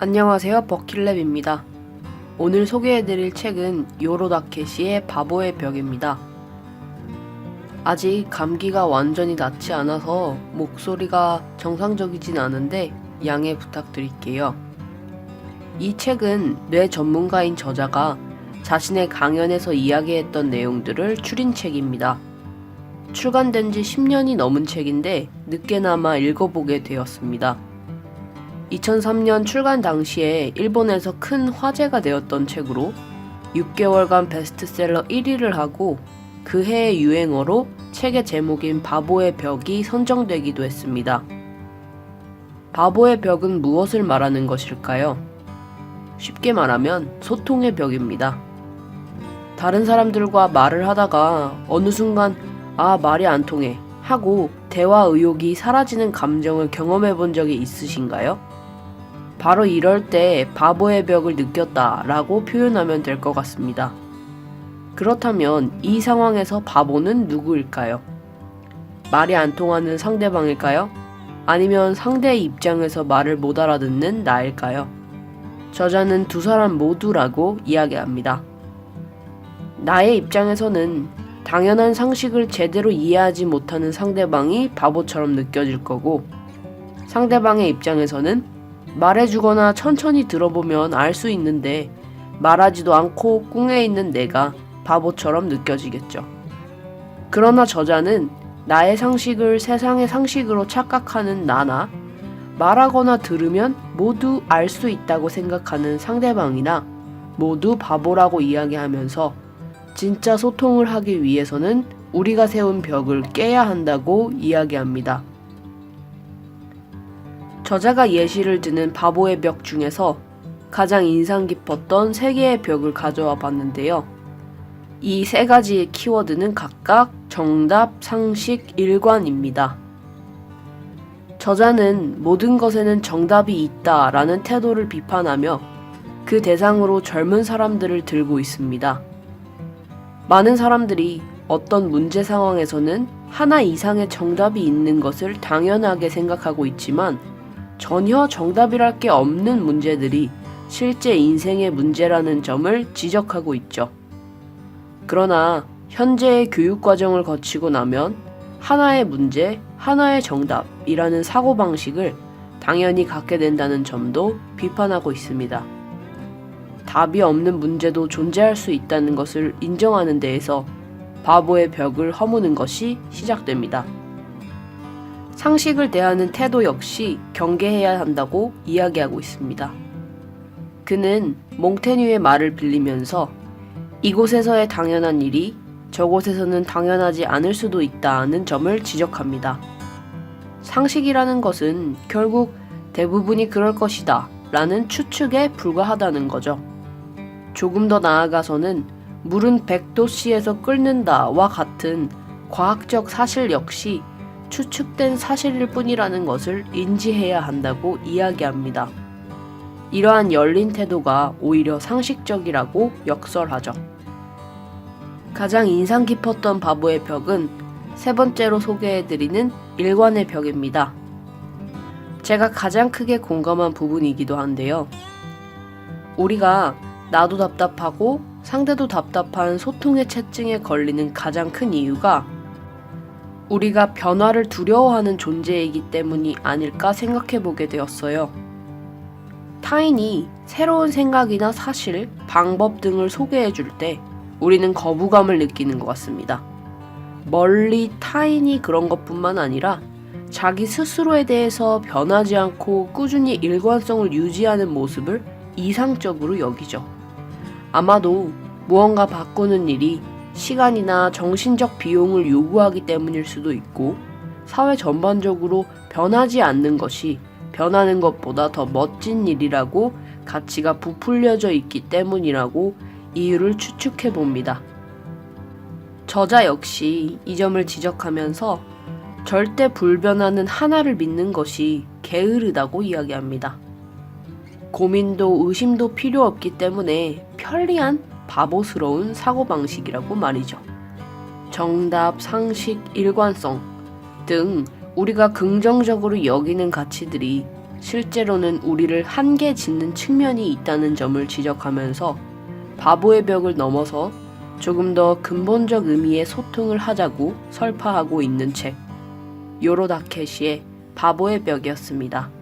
안녕하세요, 버킷랩입니다. 오늘 소개해드릴 책은 요로다케시의 바보의 벽입니다. 아직 감기가 완전히 낫지 않아서 목소리가 정상적이진 않은데 양해 부탁드릴게요. 이 책은 뇌 전문가인 저자가 자신의 강연에서 이야기했던 내용들을 추린 책입니다. 출간된 지 10년이 넘은 책인데 늦게나마 읽어보게 되었습니다. 2003년 출간 당시에 일본에서 큰 화제가 되었던 책으로 6개월간 베스트셀러 1위를 하고 그 해의 유행어로 책의 제목인 바보의 벽이 선정되기도 했습니다. 바보의 벽은 무엇을 말하는 것일까요? 쉽게 말하면 소통의 벽입니다. 다른 사람들과 말을 하다가 어느 순간 말이 안 통해 하고 대화 의욕이 사라지는 감정을 경험해 본 적이 있으신가요? 바로 이럴 때 바보의 벽을 느꼈다 라고 표현하면 될 것 같습니다. 그렇다면 이 상황에서 바보는 누구일까요? 말이 안 통하는 상대방일까요? 아니면 상대의 입장에서 말을 못 알아듣는 나일까요? 저자는 두 사람 모두라고 이야기합니다. 나의 입장에서는 당연한 상식을 제대로 이해하지 못하는 상대방이 바보처럼 느껴질 거고, 상대방의 입장에서는 말해주거나 천천히 들어보면 알 수 있는데 말하지도 않고 꿍해 있는 내가 바보처럼 느껴지겠죠. 그러나 저자는 나의 상식을 세상의 상식으로 착각하는 나나 말하거나 들으면 모두 알 수 있다고 생각하는 상대방이나 모두 바보라고 이야기하면서 진짜 소통을 하기 위해서는 우리가 세운 벽을 깨야 한다고 이야기합니다. 저자가 예시를 드는 바보의 벽 중에서 가장 인상 깊었던 3개의 벽을 가져와 봤는데요. 이 3가지의 키워드는 각각 정답, 상식, 일관입니다. 저자는 모든 것에는 정답이 있다라는 태도를 비판하며 그 대상으로 젊은 사람들을 들고 있습니다. 많은 사람들이 어떤 문제 상황에서는 하나 이상의 정답이 있는 것을 당연하게 생각하고 있지만 전혀 정답이랄 게 없는 문제들이 실제 인생의 문제라는 점을 지적하고 있죠. 그러나 현재의 교육 과정을 거치고 나면 하나의 문제, 하나의 정답이라는 사고방식을 당연히 갖게 된다는 점도 비판하고 있습니다. 답이 없는 문제도 존재할 수 있다는 것을 인정하는 데에서 바보의 벽을 허무는 것이 시작됩니다. 상식을 대하는 태도 역시 경계해야 한다고 이야기하고 있습니다. 그는 몽테뉴의 말을 빌리면서 이곳에서의 당연한 일이 저곳에서는 당연하지 않을 수도 있다는 점을 지적합니다. 상식이라는 것은 결국 대부분이 그럴 것이다 라는 추측에 불과하다는 거죠. 조금 더 나아가서는 물은 100도씨에서 끓는다와 같은 과학적 사실 역시 추측된 사실일 뿐이라는 것을 인지해야 한다고 이야기합니다. 이러한 열린 태도가 오히려 상식적이라고 역설하죠. 가장 인상 깊었던 바보의 벽은 3번째로 소개해드리는 일관의 벽입니다. 제가 가장 크게 공감한 부분이기도 한데요. 우리가 나도 답답하고 상대도 답답한 소통의 채증에 걸리는 가장 큰 이유가 우리가 변화를 두려워하는 존재이기 때문이 아닐까 생각해보게 되었어요. 타인이 새로운 생각이나 사실, 방법 등을 소개해줄 때 우리는 거부감을 느끼는 것 같습니다. 멀리 타인이 그런 것뿐만 아니라 자기 스스로에 대해서 변하지 않고 꾸준히 일관성을 유지하는 모습을 이상적으로 여기죠. 아마도 무언가 바꾸는 일이 시간이나 정신적 비용을 요구하기 때문일 수도 있고 사회 전반적으로 변하지 않는 것이 변하는 것보다 더 멋진 일이라고 가치가 부풀려져 있기 때문이라고 이유를 추측해 봅니다. 저자 역시 이 점을 지적하면서 절대 불변하는 하나를 믿는 것이 게으르다고 이야기합니다. 고민도 의심도 필요 없기 때문에 편리한 바보스러운 사고방식이라고 말이죠. 정답, 상식, 일관성 등 우리가 긍정적으로 여기는 가치들이 실제로는 우리를 한계 짓는 측면이 있다는 점을 지적하면서 바보의 벽을 넘어서 조금 더 근본적 의미의 소통을 하자고 설파하고 있는 책, 요로 다케시의 바보의 벽이었습니다.